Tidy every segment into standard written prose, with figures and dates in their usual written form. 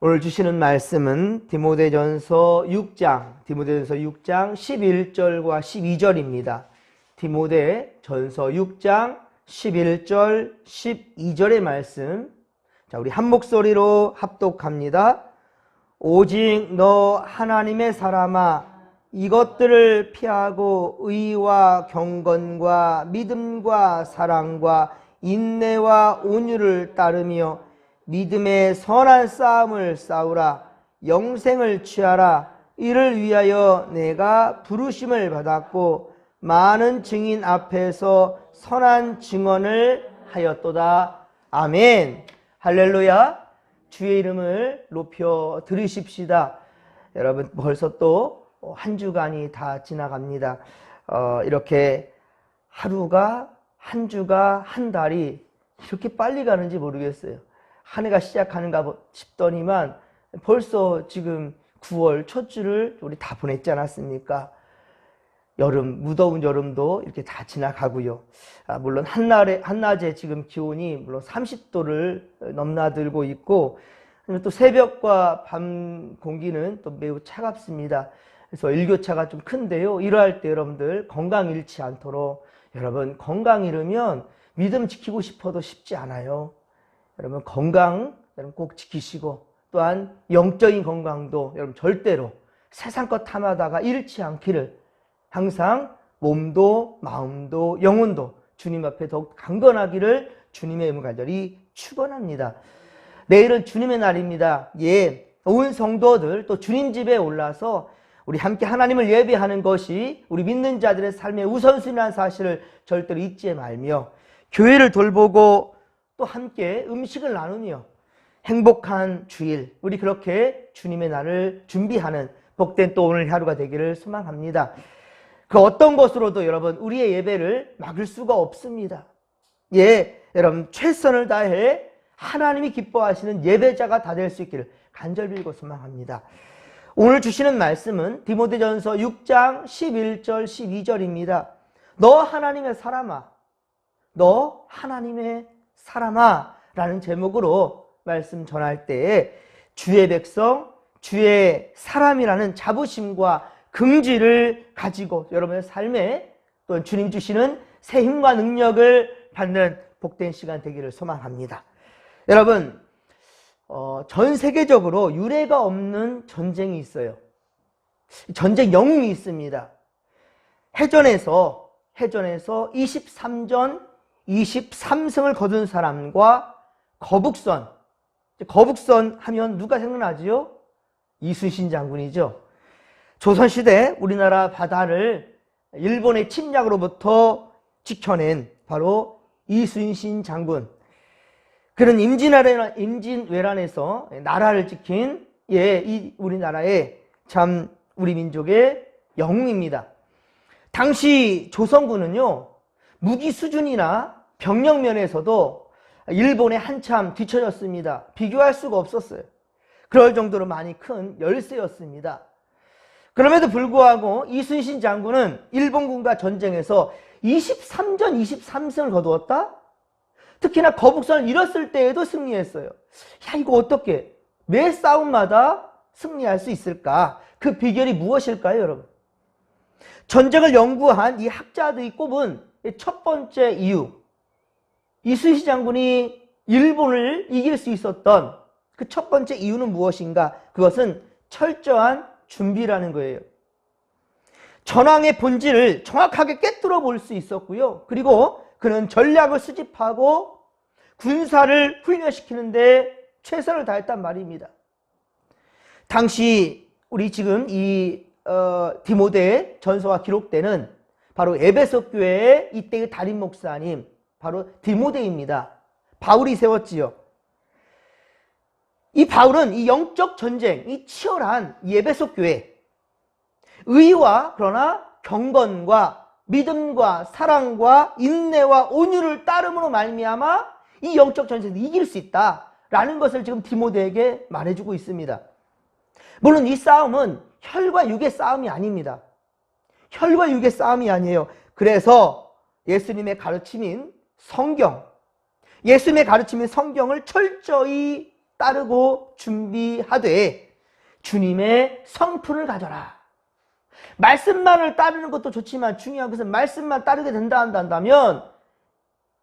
오늘 주시는 말씀은 디모데전서 6장 11절과 12절입니다. 디모데전서 6장 11절, 12절의 말씀. 자, 우리 한 목소리로 합독합니다. 오직 너 하나님의 사람아, 이것들을 피하고 의와 경건과 믿음과 사랑과 인내와 온유를 따르며 믿음의 선한 싸움을 싸우라. 영생을 취하라. 이를 위하여 내가 부르심을 받았고 많은 증인 앞에서 선한 증언을 하였도다. 아멘. 할렐루야. 주의 이름을 높여 들으십시다. 여러분, 벌써 또 한 주간이 다 지나갑니다. 이렇게 하루가, 한 주가, 한 달이 이렇게 빨리 가는지 모르겠어요. 한 해가 시작하는가 싶더니만 벌써 지금 9월 첫 주를 우리 다 보냈지 않았습니까? 여름, 무더운 여름도 이렇게 다 지나가고요. 물론 한낮에 지금 기온이 물론 30도를 넘나들고 있고, 또 새벽과 밤 공기는 또 매우 차갑습니다. 그래서 일교차가 좀 큰데요. 이러할 때 여러분들 건강 잃지 않도록, 여러분 건강 잃으면 믿음 지키고 싶어도 쉽지 않아요. 여러분 건강 여러분 꼭 지키시고, 또한 영적인 건강도 여러분 절대로 세상 것 탐하다가 잃지 않기를, 항상 몸도 마음도 영혼도 주님 앞에 더욱 강건하기를 주님의 이름을 간절히 축원합니다. 내일은 주님의 날입니다. 온 성도들 또 주님 집에 올라서 우리 함께 하나님을 예배하는 것이 우리 믿는 자들의 삶의 우선순위라는 사실을 절대로 잊지 말며, 교회를 돌보고 또 함께 음식을 나누며 행복한 주일, 우리 그렇게 주님의 날을 준비하는 복된 또 오늘 하루가 되기를 소망합니다. 그 어떤 것으로도 여러분 우리의 예배를 막을 수가 없습니다. 여러분 최선을 다해 하나님이 기뻐하시는 예배자가 다 될 수 있기를 간절히 빌고 소망합니다. 오늘 주시는 말씀은 디모데전서 6장 11절 12절입니다. 너 하나님의 사람아, 너 하나님의 사람아 라는 제목으로 말씀 전할 때에 주의 백성, 주의 사람이라는 자부심과 긍지를 가지고 여러분의 삶에 또 주님 주시는 새 힘과 능력을 받는 복된 시간 되기를 소망합니다. 여러분, 전 세계적으로 유례가 없는 전쟁이 있어요. 전쟁 영웅이 있습니다. 해전에서 23전 23승을 거둔 사람과 거북선 하면 누가 생각나지요? 이순신 장군이죠. 조선시대 우리나라 바다를 일본의 침략으로부터 지켜낸 바로 이순신 장군. 그는 임진왜란에서 나라를 지킨 이 우리나라의 참 우리 민족의 영웅입니다. 당시 조선군은요, 무기 수준이나 병력 면에서도 일본에 한참 뒤처졌습니다. 비교할 수가 없었어요. 그럴 정도로 많이 큰 열세였습니다. 그럼에도 불구하고 이순신 장군은 일본군과 전쟁에서 23전 23승을 거두었다? 특히나 거북선을 잃었을 때에도 승리했어요. 이거 어떻게 매 싸움마다 승리할 수 있을까? 그 비결이 무엇일까요, 여러분? 전쟁을 연구한 이 학자들이 꼽은 첫 번째 이유, 이순신 장군이 일본을 이길 수 있었던 그 첫 번째 이유는 무엇인가? 그것은 철저한 준비라는 거예요. 전황의 본질을 정확하게 꿰뚫어 볼 수 있었고요. 그리고 그는 전략을 수집하고 군사를 훈련시키는데 최선을 다했단 말입니다. 당시 우리 지금 이 디모데 전서가 기록되는 바로 에베소 교회의 이때의 담임 목사님, 바로 디모데입니다. 바울이 세웠지요. 이 바울은 이 영적 전쟁, 이 치열한 이 에베소 교회, 의와 그러나 경건과 믿음과 사랑과 인내와 온유를 따름으로 말미암아 이 영적 전쟁을 이길 수 있다라는 것을 지금 디모데에게 말해주고 있습니다. 물론 이 싸움은 혈과 육의 싸움이 아닙니다. 혈과 육의 싸움이 아니에요. 그래서 예수님의 가르침인 성경, 예수님의 가르침인 성경을 철저히 따르고 준비하되 주님의 성품을 가져라. 말씀만을 따르는 것도 좋지만 중요한 것은 말씀만 따르게 한다면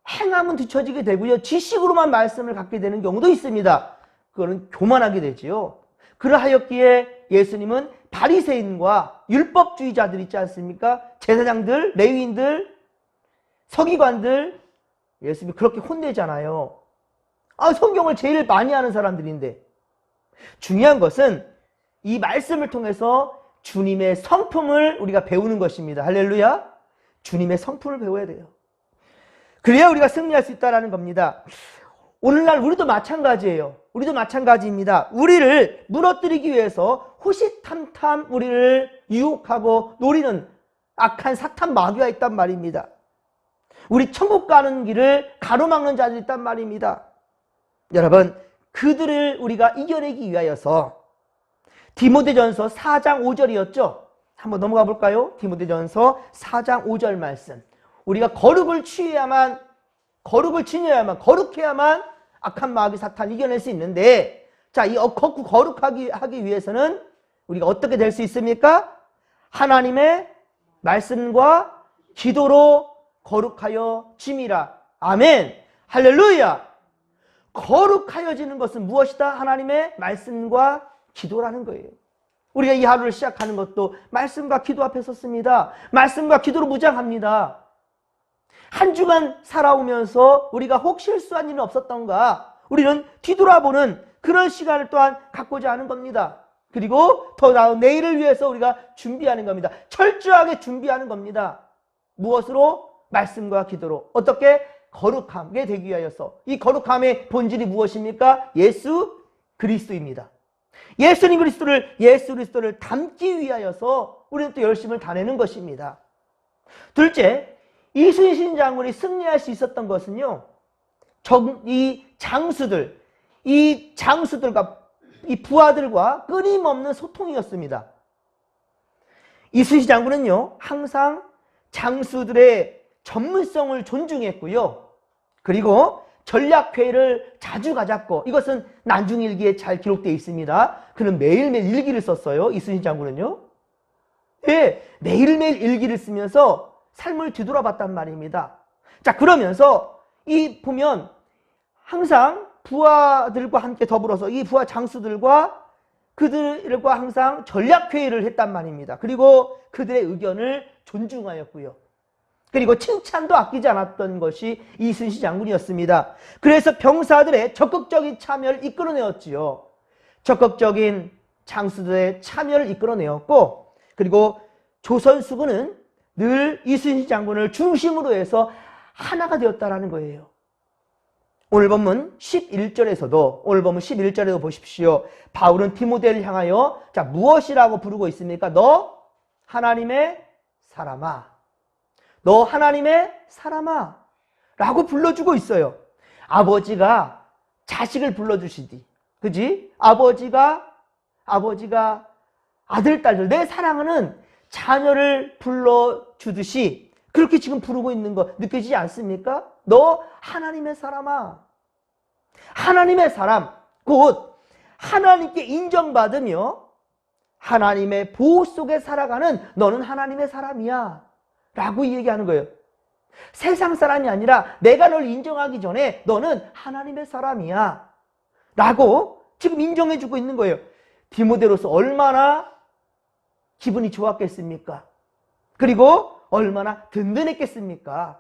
행함은 뒤처지게 되고요. 지식으로만 말씀을 갖게 되는 경우도 있습니다. 그거는 교만하게 되지요. 그러하였기에 예수님은 바리새인과 율법주의자들 있지 않습니까? 제사장들, 레위인들, 서기관들 예수님이 그렇게 혼내잖아요. 성경을 제일 많이 하는 사람들인데 중요한 것은 이 말씀을 통해서 주님의 성품을 우리가 배우는 것입니다. 할렐루야. 주님의 성품을 배워야 돼요. 그래야 우리가 승리할 수 있다는 겁니다. 오늘날 우리도 마찬가지예요. 우리도 마찬가지입니다. 우리를 무너뜨리기 위해서 호시탐탐 우리를 유혹하고 노리는 악한 사탄 마귀가 있단 말입니다. 우리 천국 가는 길을 가로막는 자들이 있단 말입니다. 여러분, 그들을 우리가 이겨내기 위하여서 디모데전서 4장 5절이었죠. 한번 넘어가 볼까요? 디모데전서 4장 5절 말씀. 우리가 거룩을 취해야만, 거룩해야만 악한 마귀 사탄 이겨낼 수 있는데, 자, 이 거룩하기 위해서는 우리가 어떻게 될 수 있습니까? 하나님의 말씀과 기도로 거룩하여 짐이라. 아멘. 할렐루야. 거룩하여지는 것은 무엇이다? 하나님의 말씀과 기도라는 거예요. 우리가 이 하루를 시작하는 것도 말씀과 기도 앞에 섰습니다. 말씀과 기도로 무장합니다. 한 주간 살아오면서 우리가 혹 실수한 일은 없었던가? 우리는 뒤돌아보는 그런 시간을 또한 갖고자 하는 겁니다. 그리고 더 나은 내일을 위해서 우리가 준비하는 겁니다. 철저하게 준비하는 겁니다. 무엇으로? 말씀과 기도로. 어떻게? 거룩하게 되기 위하여서. 이 거룩함의 본질이 무엇입니까? 예수 그리스도입니다. 예수 그리스도를 닮기 위하여서 우리는 또 열심을 다내는 것입니다. 둘째, 이순신 장군이 승리할 수 있었던 것은요, 이 장수들과 이 부하들과 끊임없는 소통이었습니다. 이순신 장군은요, 항상 장수들의 전문성을 존중했고요. 그리고 전략회의를 자주 가졌고, 이것은 난중일기에 잘 기록되어 있습니다. 그는 매일매일 일기를 썼어요. 이순신 장군은요. 예, 매일매일 일기를 쓰면서 삶을 뒤돌아봤단 말입니다. 자, 그러면서 보면 항상 부하들과 함께 더불어서 이 부하 장수들과 그들과 항상 전략회의를 했단 말입니다. 그리고 그들의 의견을 존중하였고요. 그리고 칭찬도 아끼지 않았던 것이 이순신 장군이었습니다. 그래서 병사들의 적극적인 참여를 이끌어내었지요. 적극적인 장수들의 참여를 이끌어내었고, 그리고 조선수군은 늘 이순신 장군을 중심으로 해서 하나가 되었다라는 거예요. 오늘 본문 11절에도 보십시오. 바울은 디모데를 향하여 자, 무엇이라고 부르고 있습니까? 너 하나님의 사람아. 너 하나님의 사람아 라고 불러주고 있어요. 아버지가 자식을 불러주시디, 그지? 아버지가 아들, 딸들, 내 사랑하는 자녀를 불러주듯이 그렇게 지금 부르고 있는 거 느껴지지 않습니까? 너 하나님의 사람아. 하나님의 사람, 곧 하나님께 인정받으며 하나님의 보호 속에 살아가는 너는 하나님의 사람이야 라고 얘기하는 거예요. 세상 사람이 아니라 내가 널 인정하기 전에 너는 하나님의 사람이야 라고 지금 인정해주고 있는 거예요. 디모데로서 얼마나 기분이 좋았겠습니까? 그리고 얼마나 든든했겠습니까?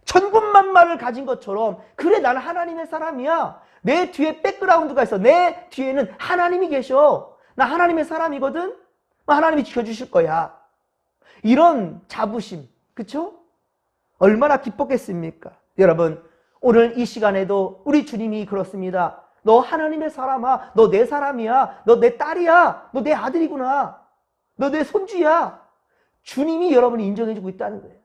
천군만마를 가진 것처럼, 그래, 나는 하나님의 사람이야. 내 뒤에 백그라운드가 있어. 내 뒤에는 하나님이 계셔. 나 하나님의 사람이거든. 하나님이 지켜주실 거야. 이런 자부심, 그쵸? 얼마나 기뻤겠습니까? 여러분, 오늘 이 시간에도 우리 주님이 그렇습니다. 너 하나님의 사람아. 너 내 사람이야. 너 내 딸이야. 너 내 아들이구나. 너 내 손주야. 주님이 여러분을 인정해주고 있다는 거예요.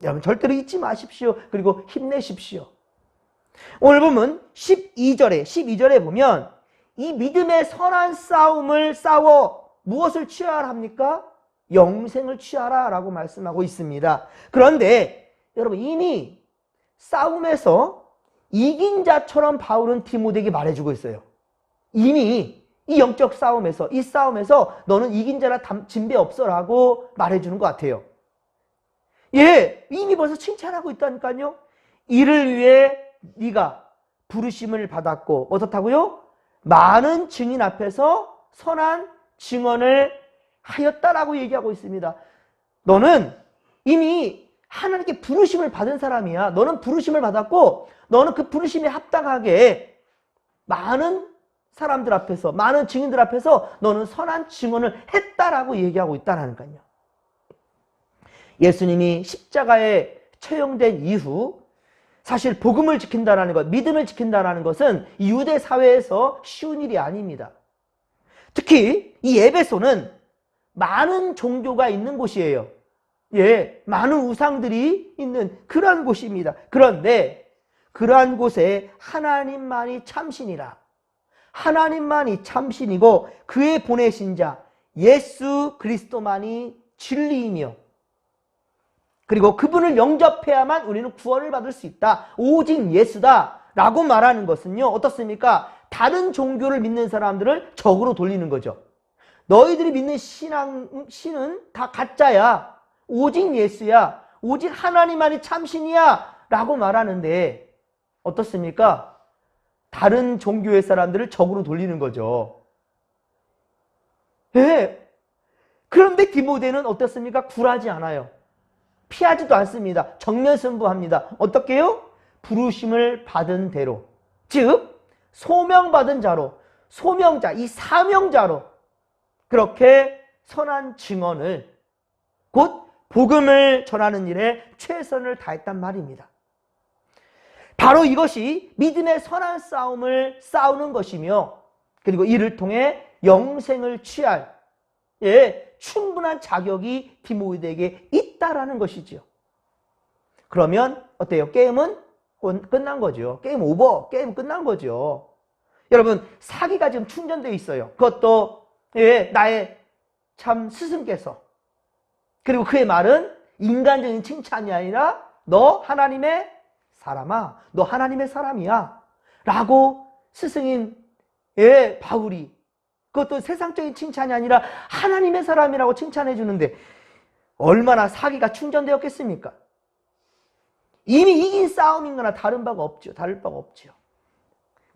여러분, 절대로 잊지 마십시오. 그리고 힘내십시오. 오늘 보면 12절에 보면 이 믿음의 선한 싸움을 싸워 무엇을 취하라 합니까? 영생을 취하라 라고 말씀하고 있습니다. 그런데 여러분, 이미 싸움에서 이긴 자처럼 바울은 디모데에게 말해주고 있어요. 이미 이 영적 싸움에서, 이 싸움에서 너는 이긴 자라 진배 없어라고 말해주는 것 같아요. 예, 이미 벌써 칭찬하고 있다니까요. 이를 위해 네가 부르심을 받았고 어떻다고요? 많은 증인 앞에서 선한 증언을 하였다라고 얘기하고 있습니다. 너는 이미 하나님께 부르심을 받은 사람이야. 너는 부르심을 받았고 너는 그 부르심에 합당하게 많은 사람들 앞에서, 많은 증인들 앞에서 너는 선한 증언을 했다라고 얘기하고 있다라니까요. 예수님이 십자가에 처형된 이후 사실 복음을 지킨다라는 것, 믿음을 지킨다라는 것은 유대 사회에서 쉬운 일이 아닙니다. 특히 이 에베소는 많은 종교가 있는 곳이에요. 예, 많은 우상들이 있는 그러한 곳입니다. 그런데 그러한 곳에 하나님만이 참신이라, 하나님만이 참신이고 그의 보내신 자 예수 그리스도만이 진리이며 그리고 그분을 영접해야만 우리는 구원을 받을 수 있다. 오직 예수다 라고 말하는 것은요, 어떻습니까? 다른 종교를 믿는 사람들을 적으로 돌리는 거죠. 너희들이 믿는 신은 다 가짜야. 오직 예수야. 오직 하나님만이 참신이야 라고 말하는데 어떻습니까? 다른 종교의 사람들을 적으로 돌리는 거죠. 예. 그런데 디모데는 어떻습니까? 굴하지 않아요. 피하지도 않습니다. 정면 승부합니다. 어떻게요? 부르심을 받은 대로, 즉 소명받은 자로, 소명자, 이 사명자로 그렇게 선한 증언을, 곧 복음을 전하는 일에 최선을 다했단 말입니다. 바로 이것이 믿음의 선한 싸움을 싸우는 것이며 그리고 이를 통해 영생을 취할 충분한 자격이 디모데에게 있다라는 것이죠. 그러면 어때요? 게임은 끝난 거죠. 게임 오버, 게임 끝난 거죠. 여러분, 사기가 지금 충전되어 있어요. 그것도 나의 참 스승께서, 그리고 그의 말은 인간적인 칭찬이 아니라 너 하나님의 사람아, 너 하나님의 사람이야 라고 스승인 바울이, 그것도 세상적인 칭찬이 아니라 하나님의 사람이라고 칭찬해 주는데 얼마나 사기가 충전되었겠습니까? 이미 이긴 싸움인 거나 다를 바가 없죠.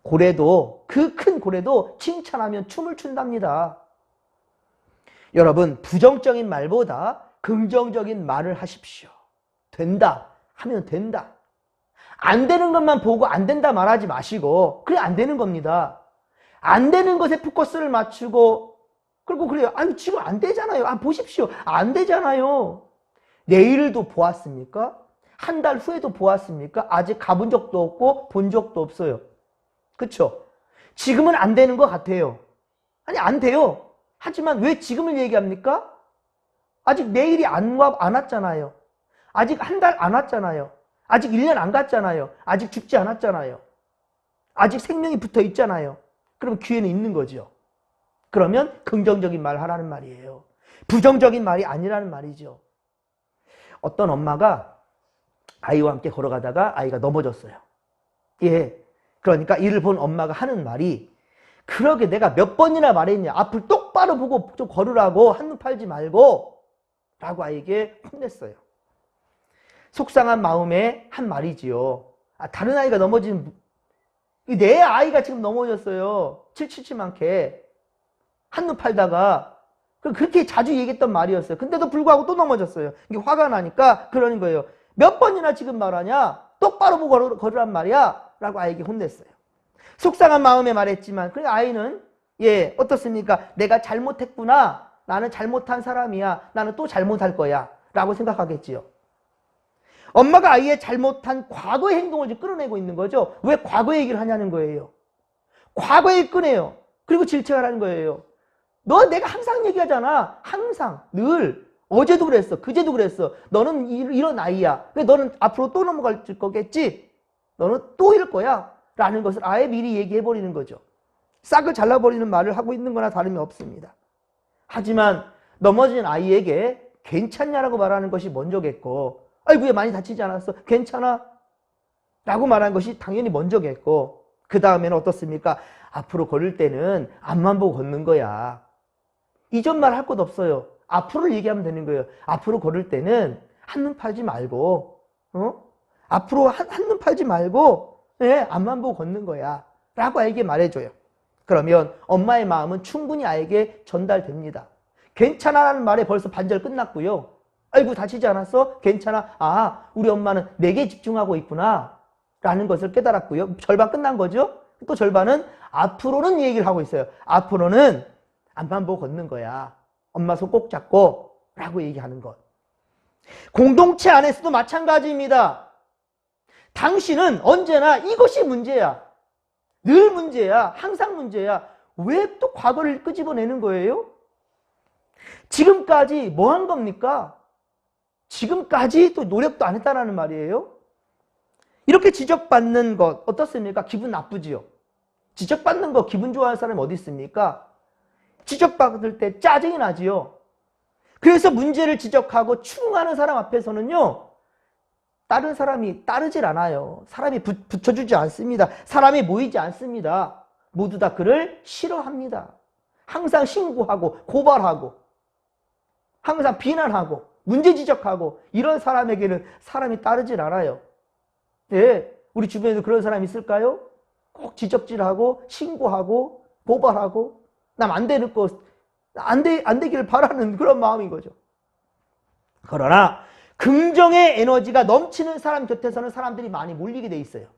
고래도, 그 큰 고래도 칭찬하면 춤을 춘답니다. 여러분, 부정적인 말보다 긍정적인 말을 하십시오. 된다 하면 된다. 안 되는 것만 보고 안 된다 말하지 마시고, 그래 안 되는 겁니다. 안 되는 것에 포커스를 맞추고, 그리고 그래요. 아니 지금 안 되잖아요. 보십시오. 안 되잖아요. 내일도 보았습니까? 한 달 후에도 보았습니까? 아직 가본 적도 없고 본 적도 없어요. 그렇죠? 지금은 안 되는 것 같아요. 아니 안 돼요. 하지만 왜 지금을 얘기합니까? 아직 내일이 안 왔잖아요. 아직 한 달 안 왔잖아요. 아직 1년 안 갔잖아요. 아직 죽지 않았잖아요. 아직 생명이 붙어 있잖아요. 그럼 기회는 있는 거죠. 그러면 긍정적인 말 하라는 말이에요. 부정적인 말이 아니라는 말이죠. 어떤 엄마가 아이와 함께 걸어가다가 아이가 넘어졌어요. 그러니까 이를 본 엄마가 하는 말이, 그러게 내가 몇 번이나 말했냐. 앞을 똑바로 보고 좀 걸으라고, 한눈 팔지 말고 라고 아이에게 혼냈어요. 속상한 마음에 한 말이지요. 다른 아이가 넘어진, 내 아이가 지금 넘어졌어요. 칠칠칠만케. 한눈 팔다가. 그렇게 자주 얘기했던 말이었어요. 근데도 불구하고 또 넘어졌어요. 이게 화가 나니까 그러는 거예요. 몇 번이나 지금 말하냐? 똑바로 보고 걸으란 말이야 라고 아이에게 혼냈어요. 속상한 마음에 말했지만 그 아이는 어떻습니까? 내가 잘못했구나. 나는 잘못한 사람이야. 나는 또 잘못할 거야 라고 생각하겠지요. 엄마가 아이의 잘못한 과거의 행동을 지금 끌어내고 있는 거죠. 왜 과거 얘기를 하냐는 거예요. 과거 얘기 꺼내요. 그리고 질책하라는 거예요. 너 내가 항상 얘기하잖아. 항상 늘 어제도 그랬어. 그제도 그랬어. 너는 이런 아이야. 너는 앞으로 또 넘어갈 거겠지. 너는 또 이럴 거야 라는 것을 아예 미리 얘기해버리는 거죠. 싹을 잘라버리는 말을 하고 있는 거나 다름이 없습니다. 하지만 넘어진 아이에게 괜찮냐라고 말하는 것이 먼저겠고, 아이고 얘 많이 다치지 않았어? 괜찮아? 라고 말한 것이 당연히 먼저겠고, 그 다음에는 어떻습니까? 앞으로 걸을 때는 앞만 보고 걷는 거야. 이전 말 할 것 없어요. 앞으로를 얘기하면 되는 거예요. 앞으로 걸을 때는 한눈 팔지 말고, 앞으로 한눈 팔지 말고, 예, 앞만 보고 걷는 거야. 라고 아이에게 말해줘요. 그러면 엄마의 마음은 충분히 아이에게 전달됩니다. 괜찮아라는 말에 벌써 반절 끝났고요. 아이고, 다치지 않았어? 괜찮아. 아, 우리 엄마는 내게 집중하고 있구나. 라는 것을 깨달았고요. 절반 끝난 거죠? 또 절반은 앞으로는 이 얘기를 하고 있어요. 앞으로는 앞만 보고 걷는 거야. 엄마 손 꼭 잡고 라고 얘기하는 것. 공동체 안에서도 마찬가지입니다. 당신은 언제나 이것이 문제야. 늘 문제야. 항상 문제야. 왜 또 과거를 끄집어내는 거예요? 지금까지 뭐 한 겁니까? 지금까지 또 노력도 안 했다라는 말이에요. 이렇게 지적받는 것 어떻습니까? 기분 나쁘지요. 지적받는 거 기분 좋아하는 사람이 어디 있습니까? 지적받을 때 짜증이 나지요. 그래서 문제를 지적하고 추궁하는 사람 앞에서는요, 다른 사람이 따르질 않아요. 사람이 붙여주지 않습니다. 사람이 모이지 않습니다. 모두 다 그를 싫어합니다. 항상 신고하고 고발하고 항상 비난하고 문제 지적하고 이런 사람에게는 사람이 따르질 않아요. 예, 우리 주변에도 그런 사람이 있을까요? 꼭 지적질하고 신고하고 고발하고 남 안 되는 거 안 되기를 바라는 그런 마음인 거죠. 그러나 긍정의 에너지가 넘치는 사람 곁에서는 사람들이 많이 몰리게 돼 있어요.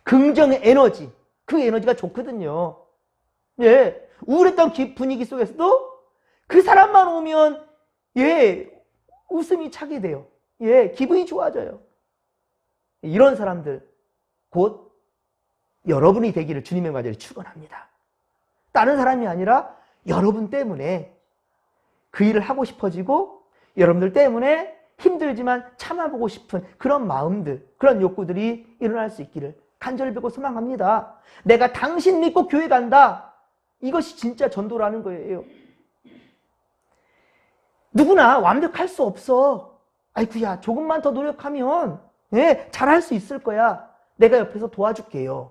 긍정의 에너지, 그 에너지가 좋거든요. 예, 우울했던 분위기 속에서도 그 사람만 오면 예, 웃음이 차게 돼요. 예, 기분이 좋아져요. 이런 사람들 곧 여러분이 되기를 주님의 말대로 축원합니다. 다른 사람이 아니라 여러분 때문에 그 일을 하고 싶어지고 여러분들 때문에 힘들지만 참아보고 싶은 그런 마음들, 그런 욕구들이 일어날 수 있기를 간절히 뵙고 소망합니다. 내가 당신 믿고 교회 간다. 이것이 진짜 전도라는 거예요. 누구나 완벽할 수 없어. 아이쿠야, 조금만 더 노력하면 예, 잘할 수 있을 거야. 내가 옆에서 도와줄게요.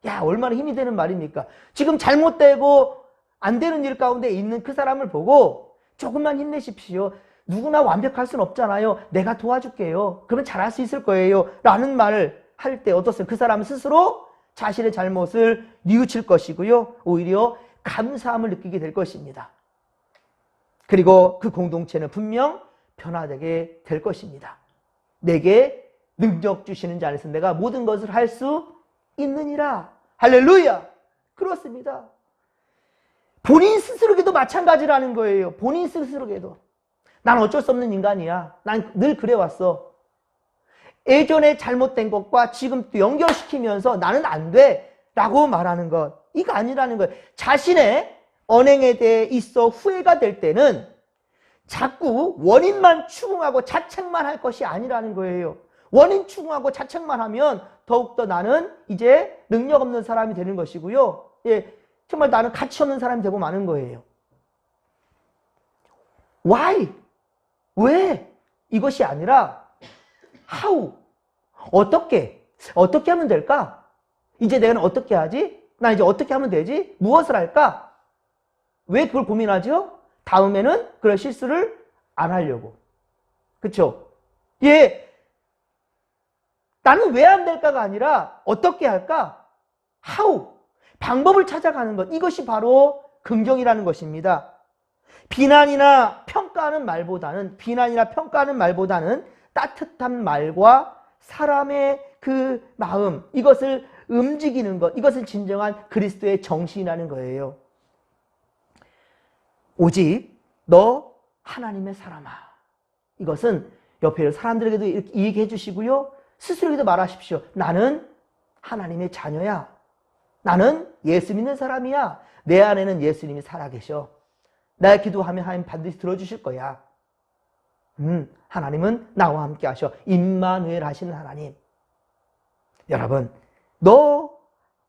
야, 얼마나 힘이 되는 말입니까? 지금 잘못되고 안 되는 일 가운데 있는 그 사람을 보고 조금만 힘내십시오. 누구나 완벽할 수는 없잖아요. 내가 도와줄게요. 그러면 잘할 수 있을 거예요. 라는 말을 할 때 어떻습니까? 그 사람은 스스로 자신의 잘못을 뉘우칠 것이고요. 오히려 감사함을 느끼게 될 것입니다. 그리고 그 공동체는 분명 변화되게 될 것입니다. 내게 능력 주시는 자 안에서 내가 모든 것을 할 수 있느니라. 할렐루야. 그렇습니다. 본인 스스로에게도 마찬가지라는 거예요. 본인 스스로에게도. 난 어쩔 수 없는 인간이야. 난 늘 그래왔어. 예전에 잘못된 것과 지금 또 연결시키면서 나는 안 돼 라고 말하는 것. 이거 아니라는 거예요. 자신의 언행에 대해 있어 후회가 될 때는 자꾸 원인만 추궁하고 자책만 할 것이 아니라는 거예요. 원인 추궁하고 자책만 하면 더욱더 나는 이제 능력 없는 사람이 되는 것이고요. 예, 정말 나는 가치 없는 사람이 되고 마는 거예요. Why? 왜? 이것이 아니라 How? 어떻게 하면 될까? 이제 내가 어떻게 하지? 나 이제 어떻게 하면 되지? 무엇을 할까? 왜 그걸 고민하죠? 다음에는 그런 실수를 안 하려고. 그쵸? 예. 나는 왜 안 될까가 아니라 어떻게 할까? How? 방법을 찾아가는 것. 이것이 바로 긍정이라는 것입니다. 비난이나 평가하는 말보다는 따뜻한 말과 사람의 그 마음, 이것을 움직이는 것, 이것은 진정한 그리스도의 정신이라는 거예요. 오직 너 하나님의 사람아. 이것은 옆에 사람들에게도 이렇게 얘기해 주시고요. 스스로에게도 말하십시오. 나는 하나님의 자녀야. 나는 예수 믿는 사람이야. 내 안에는 예수님이 살아계셔. 내가 기도하면 하나님 반드시 들어주실 거야. 하나님은 나와 함께 하셔. 임마누엘 하시는 하나님. 여러분, 너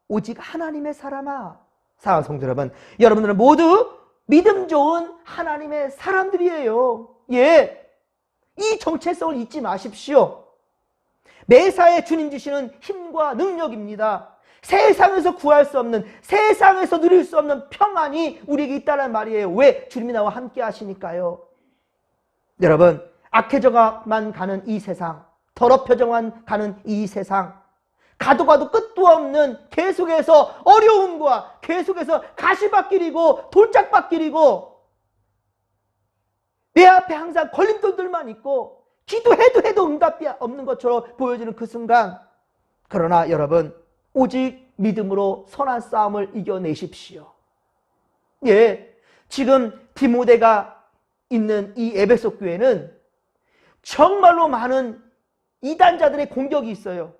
오직 하나님의 사람아. 사랑하는 성도 여러분, 여러분들은 모두 믿음 좋은 하나님의 사람들이에요. 예, 이 정체성을 잊지 마십시오. 매사에 주님 주시는 힘과 능력입니다. 세상에서 구할 수 없는, 세상에서 누릴 수 없는 평안이 우리에게 있다는 말이에요. 왜? 주님이 나와 함께 하시니까요. 여러분, 악해져만 가는 이 세상, 더럽혀져만 가는 이 세상, 가도 가도 끝도 없는 계속해서 어려움과 계속해서 가시밭길이고 돌짝밭길이고 내 앞에 항상 걸림돌들만 있고 기도해도 응답이 없는 것처럼 보여지는 그 순간, 그러나 여러분, 오직 믿음으로 선한 싸움을 이겨내십시오. 예, 지금 디모데가 있는 이 에베소 교회는 정말로 많은 이단자들의 공격이 있어요.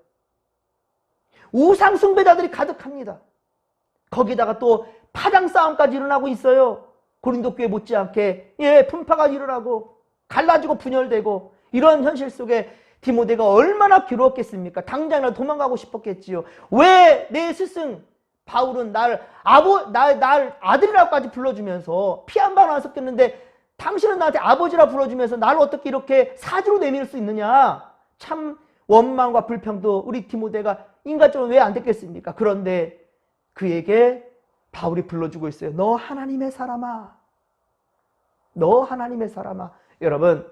우상 숭배자들이 가득합니다. 거기다가 또 파당 싸움까지 일어나고 있어요. 고린도 교회 못지않게 분파가 일어나고 갈라지고 분열되고 이런 현실 속에 디모데가 얼마나 괴로웠겠습니까? 당장이라도 도망가고 싶었겠지요. 왜 내 스승 바울은 날 아들이라고까지 불러주면서 피 한 방 안 섞였는데 당신은 나한테 아버지라 불러주면서 나를 어떻게 이렇게 사지로 내밀 수 있느냐? 참 원망과 불평도 우리 디모데가 인간적으로 왜 안 됐겠습니까? 그런데 그에게 바울이 불러주고 있어요. 너 하나님의 사람아. 너 하나님의 사람아. 여러분,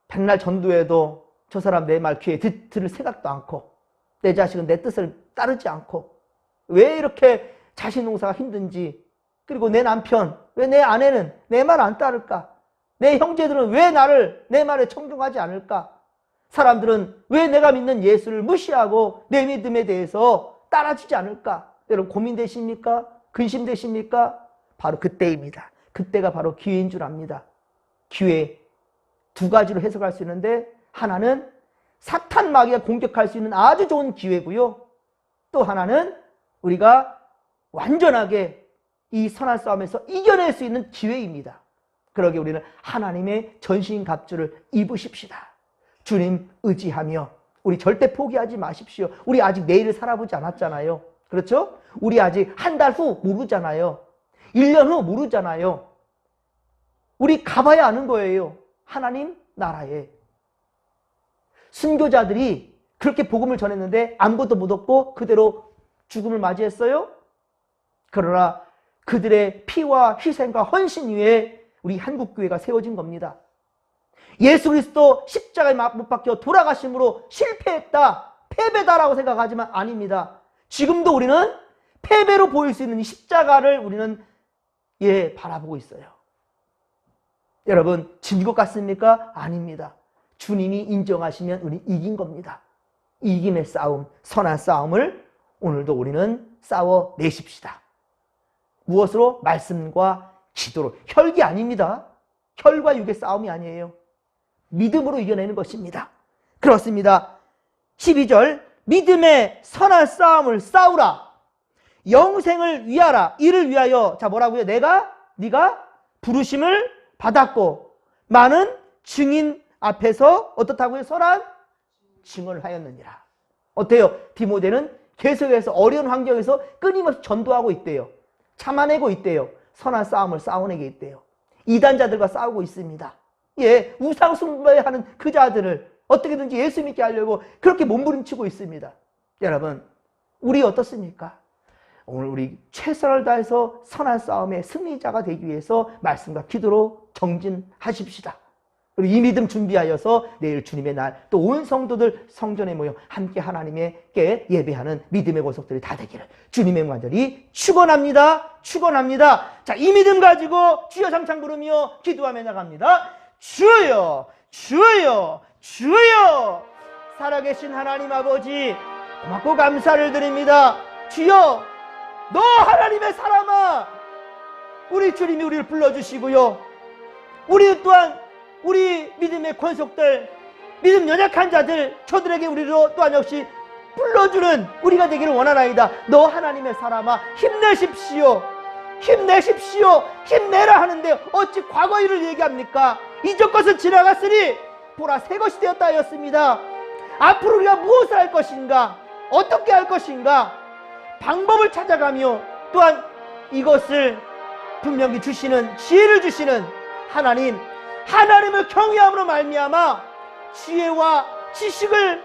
백날 전도에도 저 사람 내 말 귀에 들을 생각도 않고 내 자식은 내 뜻을 따르지 않고 왜 이렇게 자식 농사가 힘든지, 그리고 내 남편, 왜 내 아내는 내 말 안 따를까? 내 형제들은 왜 내 말에 청종하지 않을까? 사람들은 왜 내가 믿는 예수를 무시하고 내 믿음에 대해서 따라주지 않을까? 여러분, 고민되십니까? 근심되십니까? 바로 그때입니다. 그때가 바로 기회인 줄 압니다. 기회 두 가지로 해석할 수 있는데, 하나는 사탄 마귀가 공격할 수 있는 아주 좋은 기회고요. 또 하나는 우리가 완전하게 이 선한 싸움에서 이겨낼 수 있는 기회입니다. 그러기에 우리는 하나님의 전신갑주를 입으십시다. 주님 의지하며 우리 절대 포기하지 마십시오. 우리 아직 내일을 살아보지 않았잖아요. 그렇죠? 우리 아직 한 달 후 모르잖아요. 1년 후 모르잖아요. 우리 가봐야 아는 거예요. 하나님 나라에. 순교자들이 그렇게 복음을 전했는데 아무것도 못 얻고 그대로 죽음을 맞이했어요. 그러나 그들의 피와 희생과 헌신 위에 우리 한국교회가 세워진 겁니다. 예수 그리스도 십자가에 못 박혀 돌아가심으로 실패했다, 패배다라고 생각하지만 아닙니다. 지금도 우리는 패배로 보일 수 있는 이 십자가를 우리는 바라보고 있어요. 여러분, 진 것 같습니까? 아닙니다. 주님이 인정하시면 우리 이긴 겁니다. 이김의 싸움, 선한 싸움을 오늘도 우리는 싸워내십시다. 무엇으로? 말씀과 기도로. 혈기 아닙니다. 혈과 육의 싸움이 아니에요. 믿음으로 이겨내는 것입니다. 그렇습니다. 12절, 믿음의 선한 싸움을 싸우라. 영생을 위하라. 이를 위하여, 자 뭐라고요? 네가 부르심을 받았고 많은 증인 앞에서 어떻다고요? 선한 증언을 하였느니라. 어때요? 디모데는 계속해서 어려운 환경에서 끊임없이 전도하고 있대요. 참아내고 있대요. 선한 싸움을 싸워내고 있대요. 이단자들과 싸우고 있습니다. 우상 숭배하는 그 자들을 어떻게든지 예수 믿게 하려고 그렇게 몸부림치고 있습니다. 여러분, 우리 어떻습니까? 오늘 우리 최선을 다해서 선한 싸움의 승리자가 되기 위해서 말씀과 기도로 정진하십시다. 그리고 이 믿음 준비하여서 내일 주님의 날 또 온 성도들 성전에 모여 함께 하나님께 예배하는 믿음의 고속들이 다 되기를 주님의 간절히 축원합니다. 축원합니다. 자, 이 믿음 가지고 주여 장창 부르며 기도하며 나갑니다. 주여, 주여, 주여. 살아계신 하나님 아버지, 고맙고 감사를 드립니다. 주여, 너 하나님의 사람아, 우리 주님이 우리를 불러주시고요, 우리 또한 우리 믿음의 권속들, 믿음 연약한 자들, 저들에게 우리로 또한 역시 불러주는 우리가 되기를 원하나이다. 너 하나님의 사람아, 힘내십시오. 힘내십시오. 힘내라 하는데 어찌 과거 일을 얘기합니까? 이전 것은 지나갔으니 보라 새 것이 되었다 하였습니다. 앞으로 우리가 무엇을 할 것인가, 어떻게 할 것인가, 방법을 찾아가며 또한 이것을 분명히 주시는, 지혜를 주시는 하나님을 경외함으로 말미암아 지혜와 지식을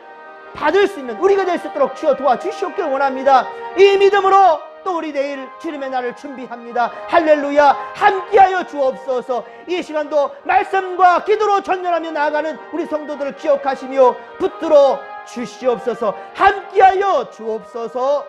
받을 수 있는 우리가 될 수 있도록 주여 도와주시옵길 원합니다. 이 믿음으로 또 우리 내일 주님의 날을 준비합니다. 할렐루야. 함께하여 주옵소서. 이 시간도 말씀과 기도로 전념하며 나아가는 우리 성도들을 기억하시며 붙들어 주시옵소서. 함께하여 주옵소서.